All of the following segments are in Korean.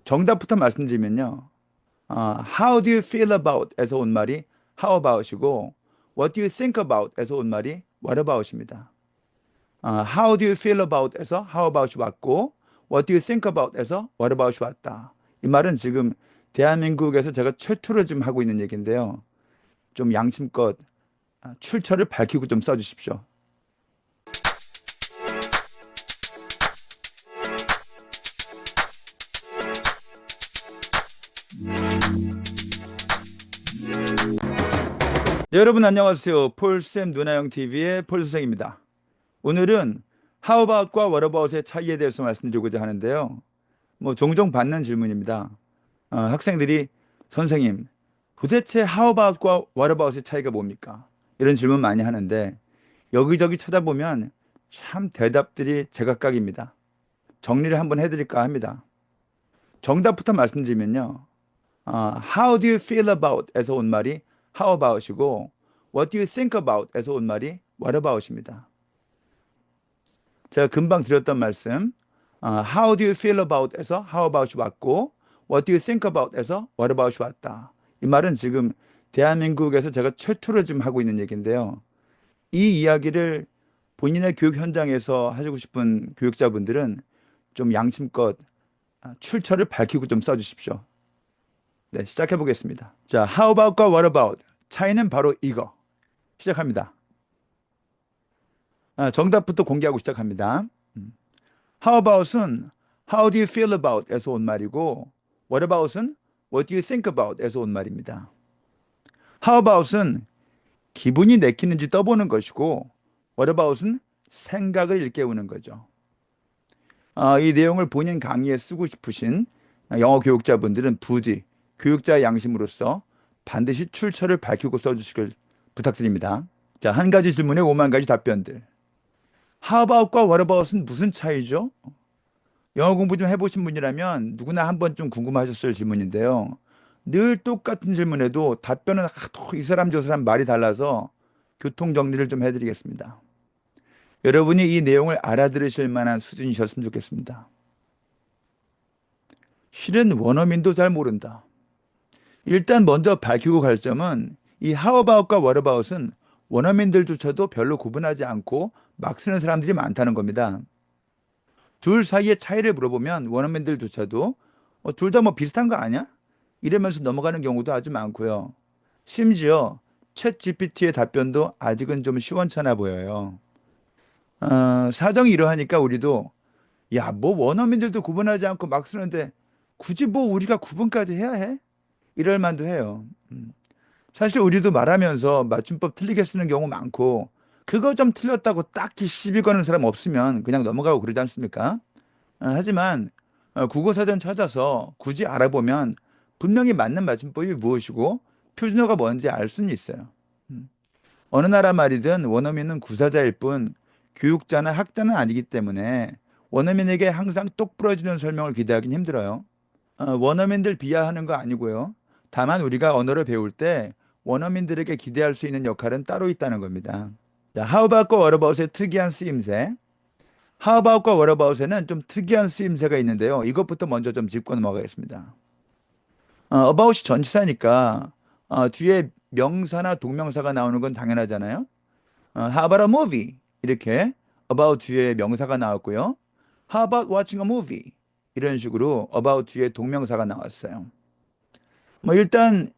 정답부터 말씀드리면요. How do you feel about 에서 온 말이 how about이고 What do you think about 에서 온 말이 what about입니다. How do you feel about 에서 how about이 왔고 What do you think about 에서 what about이 왔다. 이 말은 지금 대한민국에서 제가 최초로 지금 하고 있는 얘기인데요. 좀 양심껏 출처를 밝히고 좀 써주십시오. 네, 여러분 안녕하세요. 폴쌤 누나형 TV의 폴 선생입니다. 오늘은 How about과 What about의 차이에 대해서 말씀드리고자 하는데요. 종종 받는 질문입니다. 학생들이 선생님, 도대체 How about과 What about의 차이가 뭡니까? 이런 질문 많이 하는데 여기저기 찾아보면 참 대답들이 제각각입니다. 정리를 한번 해드릴까 합니다. 정답부터 말씀드리면요. How do you feel about 에서 온 말이 how about이고 What do you think about 에서 온 말이 what about입니다. 제가 금방 드렸던 말씀 How do you feel about 에서 how about이 왔고 What do you think about 에서 what about이 왔다. 이 말은 지금 대한민국에서 제가 최초로 지금 하고 있는 얘기인데요. 이 이야기를 본인의 교육 현장에서 하시고 싶은 교육자분들은 좀 양심껏 출처를 밝히고 좀 써주십시오. 네, 시작해 보겠습니다. 자, how about과 what about 차이는 바로 이거. 시작합니다. 정답부터 공개하고 시작합니다. How about은 How do you feel about 에서 온 말이고 What about은 What do you think about 에서 온 말입니다. How about은 기분이 내키는지 떠보는 것이고 What about은 생각을 일깨우는 거죠. 이 내용을 본인 강의에 쓰고 싶으신 영어 교육자분들은 부디 교육자의 양심으로서 반드시 출처를 밝히고 써주시길 부탁드립니다. 자, 한 가지 질문에 5만 가지 답변들. How about과 what about은 무슨 차이죠? 영어 공부 좀 해보신 분이라면 누구나 한 번쯤 궁금하셨을 질문인데요. 늘 똑같은 질문에도 답변은 또 이 사람 저 사람 말이 달라서 교통 정리를 좀 해드리겠습니다. 여러분이 이 내용을 알아들으실 만한 수준이셨으면 좋겠습니다. 실은 원어민도 잘 모른다. 일단 먼저 밝히고 갈 점은 이 how about과 what about은 원어민들조차도 별로 구분하지 않고 막 쓰는 사람들이 많다는 겁니다. 둘 사이의 차이를 물어보면 원어민들조차도 둘 다 뭐 비슷한 거 아니야? 이러면서 넘어가는 경우도 아주 많고요. 심지어 챗 GPT의 답변도 아직은 좀 시원찮아 보여요. 사정이 이러하니까 우리도 야, 뭐 원어민들도 구분하지 않고 막 쓰는데 굳이 뭐 우리가 구분까지 해야 해? 이럴 만도 해요. 사실 우리도 말하면서 맞춤법 틀리게 쓰는 경우 많고 그거 좀 틀렸다고 딱히 시비 거는 사람 없으면 그냥 넘어가고 그러지 않습니까? 하지만 국어사전 찾아서 굳이 알아보면 분명히 맞는 맞춤법이 무엇이고 표준어가 뭔지 알 수는 있어요. 음. 어느 나라 말이든 원어민은 구사자일 뿐 교육자나 학자는 아니기 때문에 원어민에게 항상 똑 부러지는 설명을 기대하기는 힘들어요. 원어민들 비하하는 거 아니고요. 다만 우리가 언어를 배울 때 원어민들에게 기대할 수 있는 역할은 따로 있다는 겁니다. 자, How about과 What about의 특이한 쓰임새. How about과 What about에는 좀 특이한 쓰임새가 있는데요. 이것부터 먼저 좀 짚고 넘어가겠습니다. about이 전치사니까 뒤에 명사나 동명사가 나오는 건 당연하잖아요. How about a movie? 이렇게 about 뒤에 명사가 나왔고요. How about watching a movie? 이런 식으로 about 뒤에 동명사가 나왔어요. 일단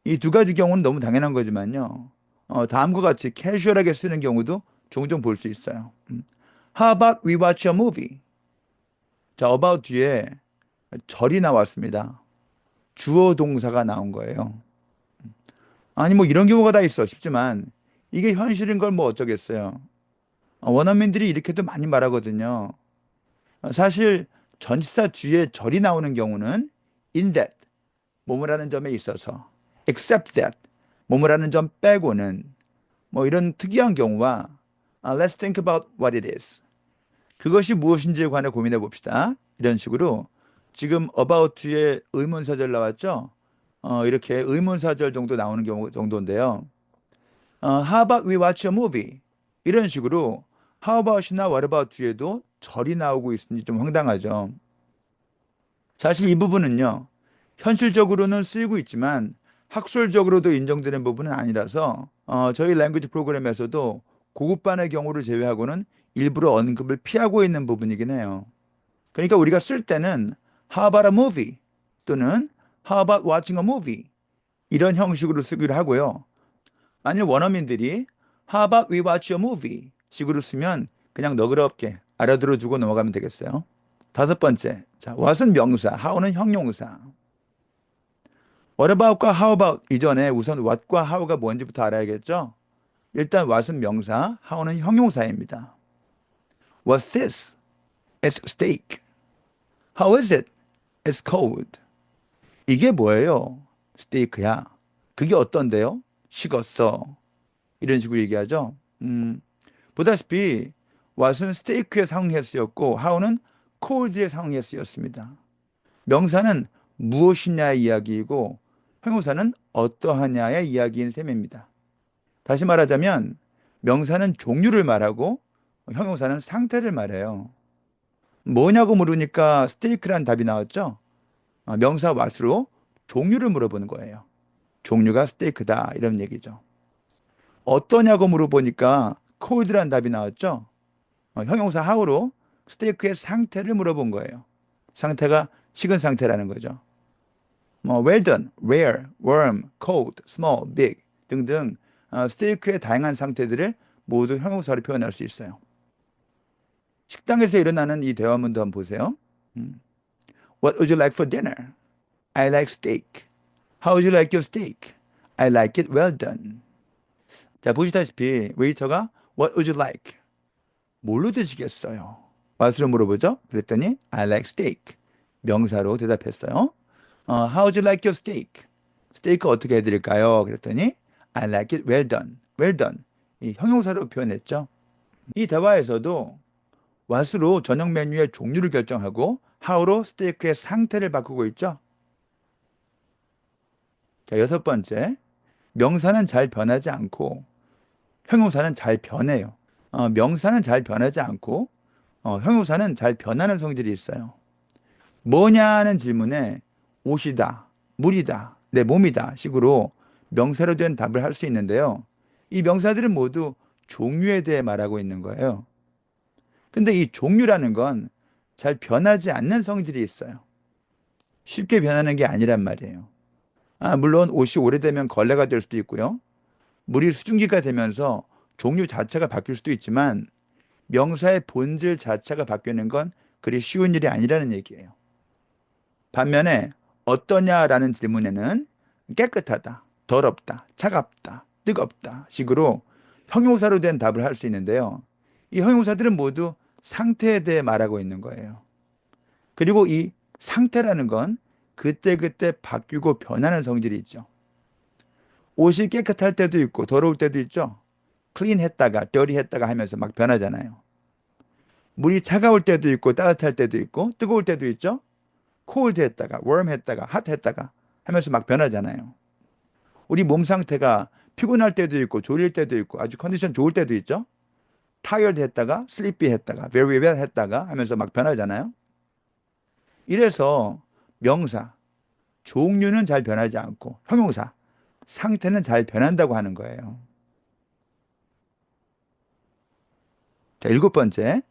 이 두 가지 경우는 너무 당연한 거지만요. 다음과 같이 캐주얼하게 쓰는 경우도 종종 볼 수 있어요. How about we watch a movie? 자, about 뒤에 절이 나왔습니다. 주어 동사가 나온 거예요. 아니 뭐 이런 경우가 다 있어 싶지만 이게 현실인 걸 뭐 어쩌겠어요. 원어민들이 이렇게도 많이 말하거든요. 사실 전치사 뒤에 절이 나오는 경우는 in that 뭐뭐라는 점에 있어서 except that 뭐뭐라는 점 빼고는 뭐 이런 특이한 경우와 let's think about what it is. 그것이 무엇인지에 관해 고민해 봅시다. 이런 식으로 지금 about 뒤에 의문사절 나왔죠? 이렇게 의문사절 정도 나오는 경우 정도인데요. How about we watch a movie? 이런 식으로 how about이나 what about 뒤에도 절이 나오고 있으니 좀 황당하죠. 사실 이 부분은요, 현실적으로는 쓰이고 있지만 학술적으로도 인정되는 부분은 아니라서 저희 랭귀지 프로그램에서도 고급반의 경우를 제외하고는 일부러 언급을 피하고 있는 부분이긴 해요. 그러니까 우리가 쓸 때는 How about a movie? 또는 How about watching a movie? 이런 형식으로 쓰기로 하고요. 만일 원어민들이 How about we watch a movie? 식으로 쓰면 그냥 너그럽게 알아들어주고 넘어가면 되겠어요. 다섯 번째, 자, what은 명사, how는 형용사. What about과 how about 이전에 우선 what과 how가 뭔지부터 알아야겠죠? 일단 what은 명사, how는 형용사입니다. What's this? It's steak. How is it? It's cold. 이게 뭐예요? 스테이크야. 그게 어떤데요? 식었어. 이런 식으로 얘기하죠. 보다시피 what은 스테이크의 상황에 쓰였고 how는 cold의 상황에 쓰였습니다. 명사는 무엇이냐의 이야기이고 형용사는 어떠하냐의 이야기인 셈입니다. 다시 말하자면 명사는 종류를 말하고 형용사는 상태를 말해요. 뭐냐고 물으니까 스테이크란 답이 나왔죠? 명사 what으로 종류를 물어보는 거예요. 종류가 스테이크다 이런 얘기죠. 어떠냐고 물어보니까 cold란 답이 나왔죠? 형용사 how로 스테이크의 상태를 물어본 거예요. 상태가 식은 상태라는 거죠. well done, rare, warm, cold, small, big 등등 스테이크의 다양한 상태들을 모두 형용사로 표현할 수 있어요. 식당에서 일어나는 이 대화문도 한번 보세요. 음, What would you like for dinner? I like steak. How would you like your steak? I like it well done. 자, 보시다시피 웨이터가 What would you like? 뭘로 드시겠어요? 맛으로 물어보죠. 그랬더니 I like steak. 명사로 대답했어요. How would you like your steak? 스테이크 어떻게 해드릴까요? 그랬더니 I like it well done. well done. 이 형용사로 표현했죠. 이 대화에서도 what으로 저녁 메뉴의 종류를 결정하고 how로 스테이크의 상태를 바꾸고 있죠. 자, 여섯 번째. 명사는 잘 변하지 않고 형용사는 잘 변해요. 명사는 잘 변하지 않고 형용사는 잘 변하는 성질이 있어요. 뭐냐는 질문에 옷이다, 물이다, 내 몸이다 식으로 명사로 된 답을 할 수 있는데요. 이 명사들은 모두 종류에 대해 말하고 있는 거예요. 근데 이 종류라는 건 잘 변하지 않는 성질이 있어요. 쉽게 변하는 게 아니란 말이에요. 물론 옷이 오래되면 걸레가 될 수도 있고요. 물이 수증기가 되면서 종류 자체가 바뀔 수도 있지만 명사의 본질 자체가 바뀌는 건 그리 쉬운 일이 아니라는 얘기예요. 반면에 어떠냐라는 질문에는 깨끗하다, 더럽다, 차갑다, 뜨겁다 식으로 형용사로 된 답을 할 수 있는데요. 이 형용사들은 모두 상태에 대해 말하고 있는 거예요. 그리고 이 상태라는 건 그때그때 바뀌고 변하는 성질이 있죠. 옷이 깨끗할 때도 있고 더러울 때도 있죠. 클린 했다가 dirty 했다가 하면서 막 변하잖아요. 물이 차가울 때도 있고 따뜻할 때도 있고 뜨거울 때도 있죠. cold 했다가 warm 했다가 hot 했다가 하면서 막 변하잖아요. 우리 몸 상태가 피곤할 때도 있고 졸릴 때도 있고 아주 컨디션 좋을 때도 있죠. tired 했다가 sleepy 했다가 very well 했다가 하면서 막 변하잖아요. 이래서 명사, 종류는 잘 변하지 않고 형용사, 상태는 잘 변한다고 하는 거예요. 자, 일곱 번째.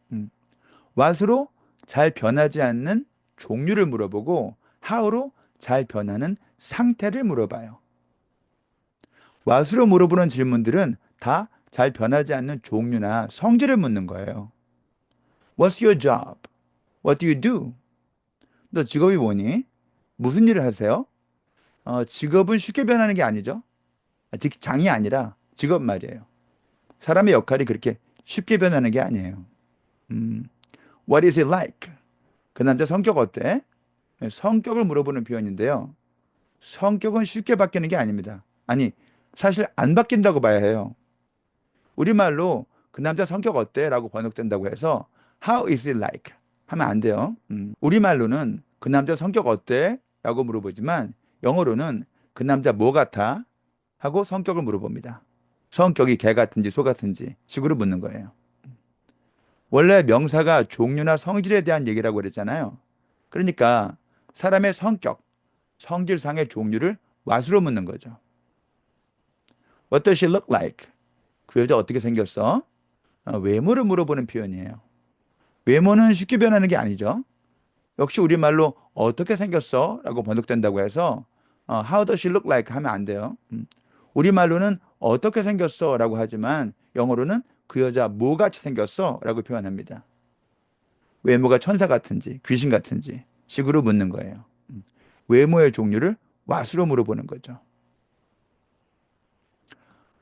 what으로 잘 변하지 않는 종류를 물어보고 how로 잘 변하는 상태를 물어봐요. what으로 물어보는 질문들은 다 잘 변하지 않는 종류나 성질을 묻는 거예요. What's your job? What do you do? 너 직업이 뭐니? 무슨 일을 하세요? 직업은 쉽게 변하는 게 아니죠. 직장이 아니라 직업 말이에요. 사람의 역할이 그렇게 쉽게 변하는 게 아니에요. 음, What is it like? 그 남자 성격 어때? 성격을 물어보는 표현인데요. 성격은 쉽게 바뀌는 게 아닙니다. 아니, 사실 안 바뀐다고 봐야 해요. 우리말로 그 남자 성격 어때? 라고 번역된다고 해서 How is it like? 하면 안 돼요. 우리말로는 그 남자 성격 어때? 라고 물어보지만 영어로는 그 남자 뭐 같아? 하고 성격을 물어봅니다. 성격이 개 같은지 소 같은지 식으로 묻는 거예요. 원래 명사가 종류나 성질에 대한 얘기라고 그랬잖아요. 그러니까 사람의 성격, 성질상의 종류를 what으로 묻는 거죠. What does she look like? 그 여자 어떻게 생겼어? 외모를 물어보는 표현이에요. 외모는 쉽게 변하는 게 아니죠. 역시 우리말로 어떻게 생겼어? 라고 번역된다고 해서 How does she look like? 하면 안 돼요. 우리말로는 어떻게 생겼어? 라고 하지만 영어로는 그 여자 뭐 같이 생겼어? 라고 표현합니다. 외모가 천사 같은지 귀신 같은지 식으로 묻는 거예요. 외모의 종류를 what으로 물어보는 거죠.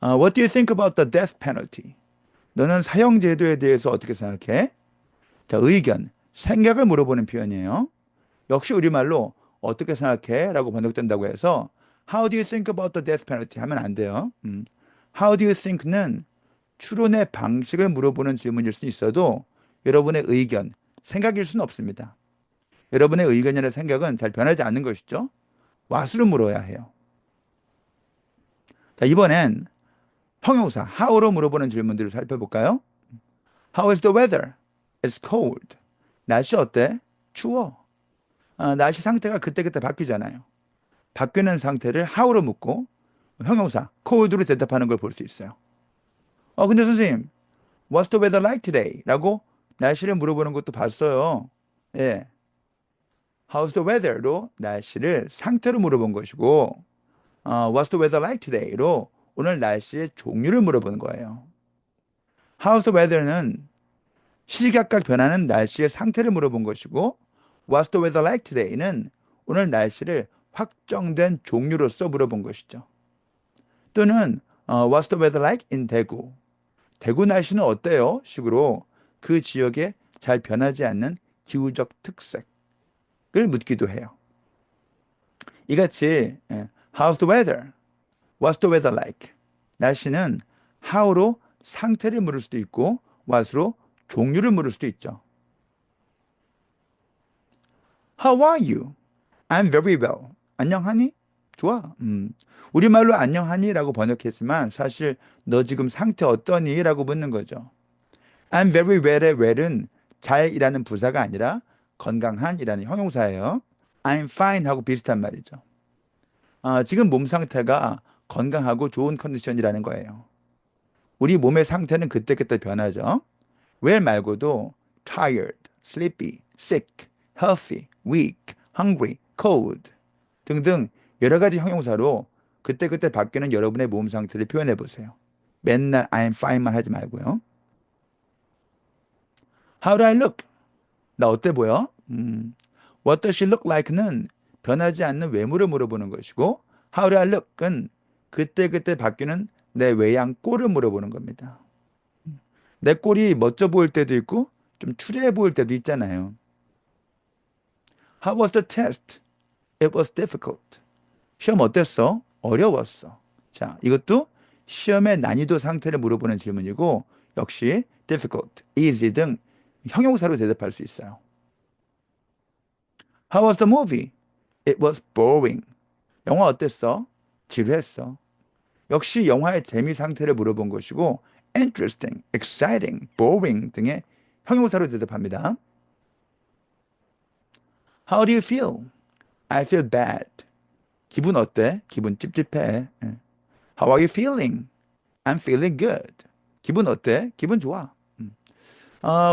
What do you think about the death penalty? 너는 사형제도에 대해서 어떻게 생각해? 자, 의견, 생각을 물어보는 표현이에요. 역시 우리말로 어떻게 생각해? 라고 번역된다고 해서 How do you think about the death penalty? 하면 안 돼요. How do you think는 추론의 방식을 물어보는 질문일 수 있어도 여러분의 의견, 생각일 수는 없습니다. 여러분의 의견이나 생각은 잘 변하지 않는 것이죠. what으로 물어야 해요. 자, 이번엔 형용사 how로 물어보는 질문들을 살펴볼까요? How is the weather? It's cold. 날씨 어때? 추워. 날씨 상태가 그때그때 바뀌잖아요. 바뀌는 상태를 how로 묻고 형용사 cold로 대답하는 걸 볼 수 있어요. 근데 선생님, What's the weather like today? 라고 날씨를 물어보는 것도 봤어요. 예. How's the weather?로 날씨를 상태로 물어본 것이고, What's the weather like today?로 오늘 날씨의 종류를 물어보는 거예요. How's the weather는 시시각각 변하는 날씨의 상태를 물어본 것이고, What's the weather like today는 오늘 날씨를 확정된 종류로서 물어본 것이죠. 또는 What's the weather like in 대구? 대구 날씨는 어때요? 식으로 그 지역에 잘 변하지 않는 기후적 특색을 묻기도 해요. 이같이 How's the weather? What's the weather like? 날씨는 how로 상태를 물을 수도 있고 what으로 종류를 물을 수도 있죠. How are you? I'm very well. 안녕하니? 좋아. 우리말로 안녕하니? 라고 번역했지만 사실 너 지금 상태 어떠니? 라고 묻는 거죠. I'm very well의 well은 잘이라는 부사가 아니라 건강한이라는 형용사예요. I'm fine 하고 비슷한 말이죠. 지금 몸 상태가 건강하고 좋은 컨디션이라는 거예요. 우리 몸의 상태는 그때그때 변하죠. well 말고도 tired, sleepy, sick, healthy, weak, hungry, cold 등등 여러 가지 형용사로 그때그때 바뀌는 여러분의 몸 상태를 표현해 보세요. 맨날 I'm fine만 하지 말고요. How do I look? 나 어때 보여? What does she look like는 변하지 않는 외모를 물어보는 것이고 How do I look은 그때그때 바뀌는 내 외양 꼴을 물어보는 겁니다. 내 꼴이 멋져 보일 때도 있고 좀 추레해 보일 때도 있잖아요. How was the test? It was difficult. 시험 어땠어? 어려웠어. 자, 이것도 시험의 난이도 상태를 물어보는 질문이고 역시 difficult, easy 등 형용사로 대답할 수 있어요. How was the movie? It was boring. 영화 어땠어? 지루했어. 역시 영화의 재미 상태를 물어본 것이고 interesting, exciting, boring 등의 형용사로 대답합니다. How do you feel? I feel bad. 기분 어때? 기분 찝찝해. How are you feeling? I'm feeling good. 기분 어때? 기분 좋아.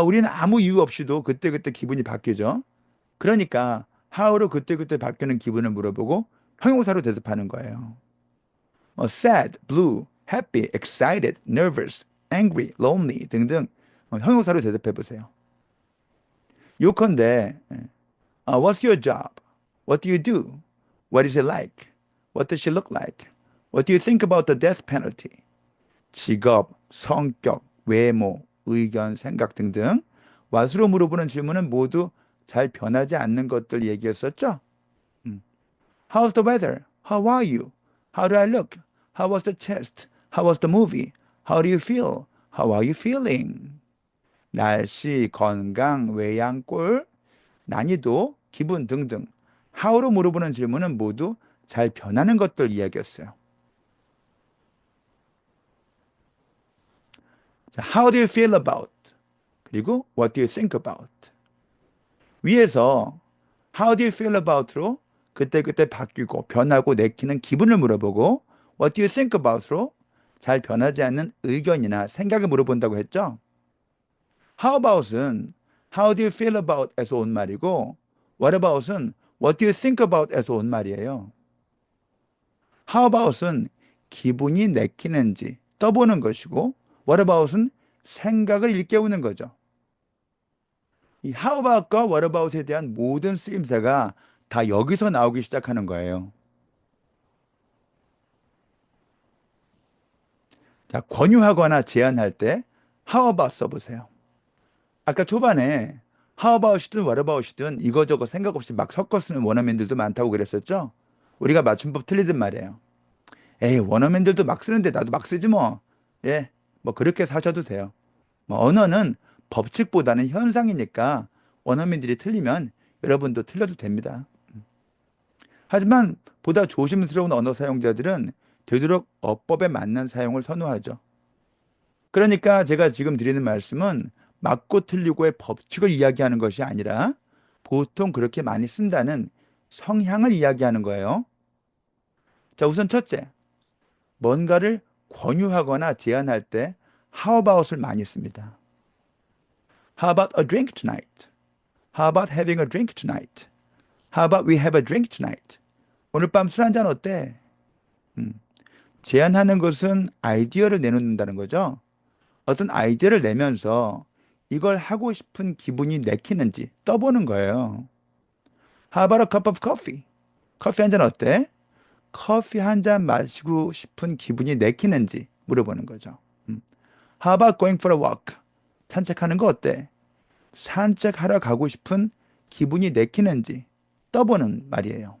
우리는 아무 이유 없이도 그때그때 기분이 바뀌죠. 그러니까 how로 그때그때 바뀌는 기분을 물어보고 형용사로 대답하는 거예요. sad, blue, happy, excited, nervous, angry, lonely 등등 형용사로 대답해 보세요. 요컨대 What's your job? What do you do? What is it like? What does she look like? What do you think about the death penalty? 직업, 성격, 외모, 의견, 생각 등등 what으로 물어보는 질문은 모두 잘 변하지 않는 것들 얘기했었죠? How's the weather? How are you? How do I look? How was the test? How was the movie? How do you feel? How are you feeling? 날씨, 건강, 외양꼴, 난이도, 기분 등등 how로 물어보는 질문은 모두 잘 변하는 것들 이야기였어요. 자, how do you feel about? 그리고 what do you think about? 위에서 How do you feel about로 그때그때 바뀌고 변하고 내키는 기분을 물어보고 What do you think about로 잘 변하지 않는 의견이나 생각을 물어본다고 했죠. How about은 How do you feel about에서 온 말이고 What about은 What do you think about에서 온 말이에요. How about은 기분이 내키는지 떠보는 것이고 What about은 생각을 일깨우는 거죠. 이 how about과 what about에 대한 모든 쓰임새가 다 여기서 나오기 시작하는 거예요. 자, 권유하거나 제안할 때 how about 써보세요. 아까 초반에 how about이든 what about이든 이거저거 생각 없이 막 섞어 쓰는 원어민들도 많다고 그랬었죠? 우리가 맞춤법 틀리든 말이에요. 에이, 원어민들도 막 쓰는데 나도 막 쓰지 뭐. 예, 뭐 그렇게 사셔도 돼요. 뭐 언어는 법칙보다는 현상이니까 원어민들이 틀리면 여러분도 틀려도 됩니다. 하지만 보다 조심스러운 언어 사용자들은 되도록 어법에 맞는 사용을 선호하죠. 그러니까 제가 지금 드리는 말씀은 맞고 틀리고의 법칙을 이야기하는 것이 아니라 보통 그렇게 많이 쓴다는 성향을 이야기하는 거예요. 자, 우선 첫째, 뭔가를 권유하거나 제안할 때 how about을 많이 씁니다. How about a drink tonight? How about having a drink tonight? How about we have a drink tonight? 오늘 밤 술 한잔 어때? 제안하는 것은 아이디어를 내놓는다는 거죠. 어떤 아이디어를 내면서 이걸 하고 싶은 기분이 내키는지 떠보는 거예요. How about a cup of coffee? 커피 한 잔 어때? 커피 한 잔 마시고 싶은 기분이 내키는지 물어보는 거죠. How about going for a walk? 산책하는 거 어때? 산책하러 가고 싶은 기분이 내키는지 떠보는 말이에요.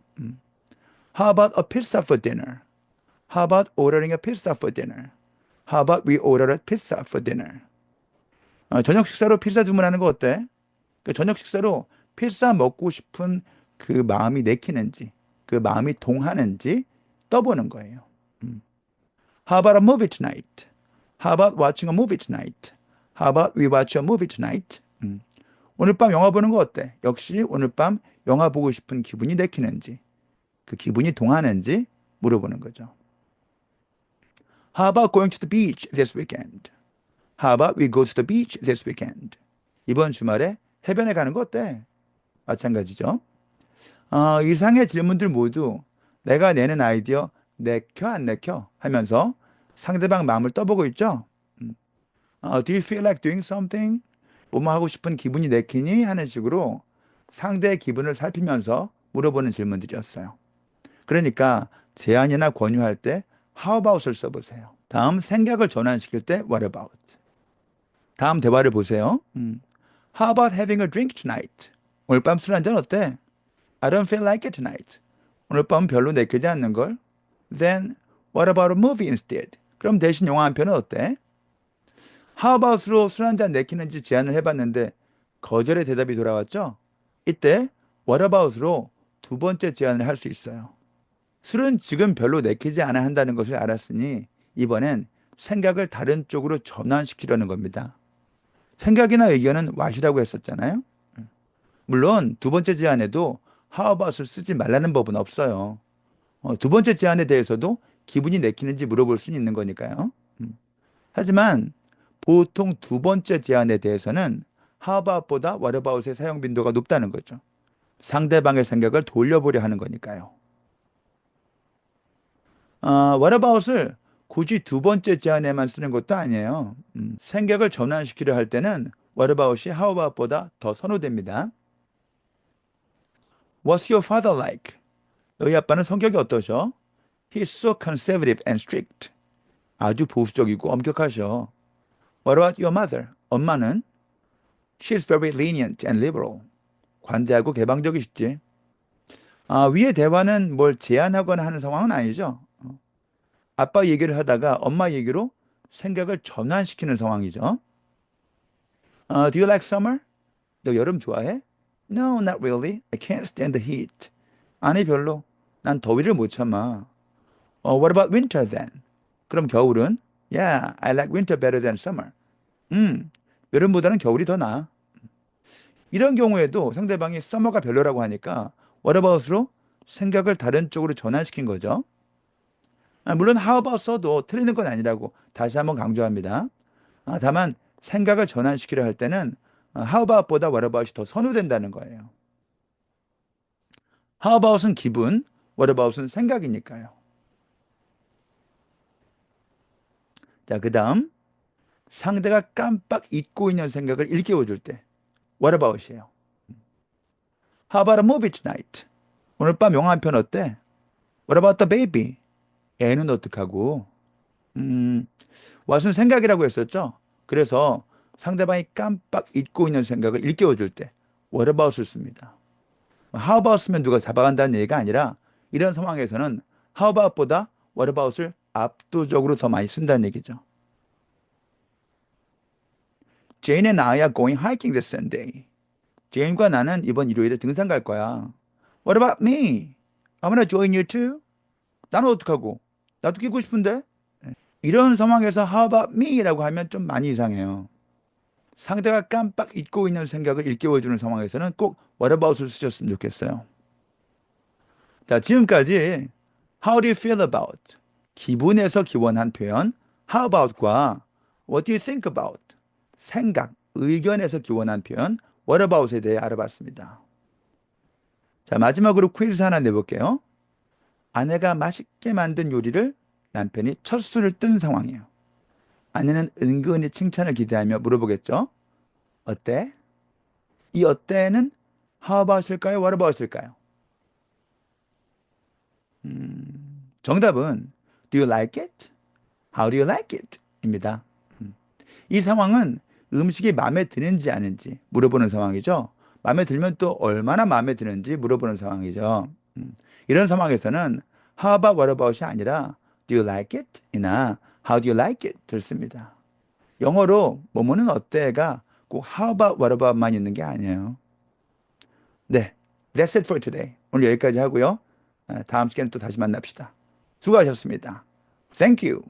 How about a pizza for dinner? How about ordering a pizza for dinner? How about we order a pizza for dinner? 저녁 식사로 피자 주문하는 거 어때? 저녁 식사로 피자 먹고 싶은 그 마음이 내키는지, 그 마음이 동하는지 떠보는 거예요. How about a movie tonight? How about watching a movie tonight? How about we watch a movie tonight? 오늘 밤 영화 보는 거 어때? 역시 오늘 밤 영화 보고 싶은 기분이 내키는지, 그 기분이 동하는지 물어보는 거죠. How about going to the beach this weekend? How about we go to the beach this weekend? 이번 주말에 해변에 가는 거 어때? 마찬가지죠. 이상의 질문들 모두 내가 내는 아이디어 내켜 안 내켜 하면서 상대방 마음을 떠보고 있죠. Do you feel like doing something? 뭐뭐 하고 싶은 기분이 내키니? 하는 식으로 상대의 기분을 살피면서 물어보는 질문들이었어요. 그러니까 제안이나 권유할 때 how about을 써보세요. 다음 생각을 전환시킬 때 what about? 다음 대화를 보세요. How about having a drink tonight? 오늘 밤 술 한잔 어때? I don't feel like it tonight. 오늘 밤 별로 내키지 않는 걸. Then what about a movie instead? 그럼 대신 영화 한 편은 어때? How about으로 술 한잔 내키는지 제안을 해봤는데 거절의 대답이 돌아왔죠? 이때 what about으로 두 번째 제안을 할 수 있어요. 술은 지금 별로 내키지 않아 한다는 것을 알았으니 이번엔 생각을 다른 쪽으로 전환시키려는 겁니다. 생각이나 의견은 what이라고 했었잖아요. 물론 두 번째 제안에도 how about을 쓰지 말라는 법은 없어요. 두 번째 제안에 대해서도 기분이 내키는지 물어볼 수는 있는 거니까요. 하지만 보통 두 번째 제안에 대해서는 how about보다 what about의 사용 빈도가 높다는 거죠. 상대방의 생각을 돌려보려 하는 거니까요. what about을 굳이 두 번째 제안에만 쓰는 것도 아니에요. 생각을 전환시키려 할 때는 what about이 how about보다 더 선호됩니다. What's your father like? 너희 아빠는 성격이 어떠셔? He's so conservative and strict. 아주 보수적이고 엄격하셔. What about your mother? 엄마는? She's very lenient and liberal. 관대하고 개방적이시지. 위의 대화는 뭘 제안하거나 하는 상황은 아니죠. 아빠 얘기를 하다가 엄마 얘기로 생각을 전환시키는 상황이죠. Do you like summer? 너 여름 좋아해? No, not really. I can't stand the heat. 아니, 별로. 난 더위를 못 참아. What about winter then? 그럼 겨울은? Yeah, I like winter better than summer. 여름보다는 겨울이 더 나아. 이런 경우에도 상대방이 summer가 별로라고 하니까 what about으로 생각을 다른 쪽으로 전환시킨 거죠. 물론 how about 써도 틀리는 건 아니라고 다시 한번 강조합니다. 다만 생각을 전환시키려 할 때는 how about보다 what about이 더 선호된다는 거예요. How about은 기분, what about은 생각이니까요. 자, 그 다음 상대가 깜빡 잊고 있는 생각을 일깨워 줄 때 what about이에요. How about a movie tonight? 오늘 밤 영화 한 편 어때? What about the baby? 애는 어떡하고? 음, what은 생각이라고 했었죠? 그래서 상대방이 깜빡 잊고 있는 생각을 일깨워 줄 때 what about을 씁니다. How about 쓰면 누가 잡아간다는 얘기가 아니라 이런 상황에서는 how about보다 what about을 압도적으로 더 많이 쓴다는 얘기죠. Jane and I are going hiking this Sunday. 제인과 나는 이번 일요일에 등산 갈 거야. What about me? I'm gonna join you too. 나는 어떡하고? 나도 끼고 싶은데? 이런 상황에서 how about me라고 하면 좀 많이 이상해요. 상대가 깜빡 잊고 있는 생각을 일깨워주는 상황에서는 꼭 what about을 쓰셨으면 좋겠어요. 자, 지금까지 how do you feel about? 기분에서 기원한 표현 how about과 what do you think about? 생각, 의견에서 기원한 표현 what about에 대해 알아봤습니다. 자, 마지막으로 퀴즈 하나 내볼게요. 아내가 맛있게 만든 요리를 남편이 첫 술을 뜬 상황이에요. 아내는 은근히 칭찬을 기대하며 물어보겠죠. 어때? 이 어때는 how about일까요? what about일까요? 정답은 do you like it? How do you like it? 입니다. 이 상황은 음식이 마음에 드는지 아닌지 물어보는 상황이죠. 마음에 들면 또 얼마나 마음에 드는지 물어보는 상황이죠. 이런 상황에서는 how about what about이 아니라 do you like it? 이나 how do you like it? 들 씁니다. 영어로 뭐뭐는 어때가 꼭 how about what about만 있는 게 아니에요. 네, that's it for today. 오늘 여기까지 하고요. 다음 시간에 또 다시 만납시다. 수고하셨습니다. Thank you.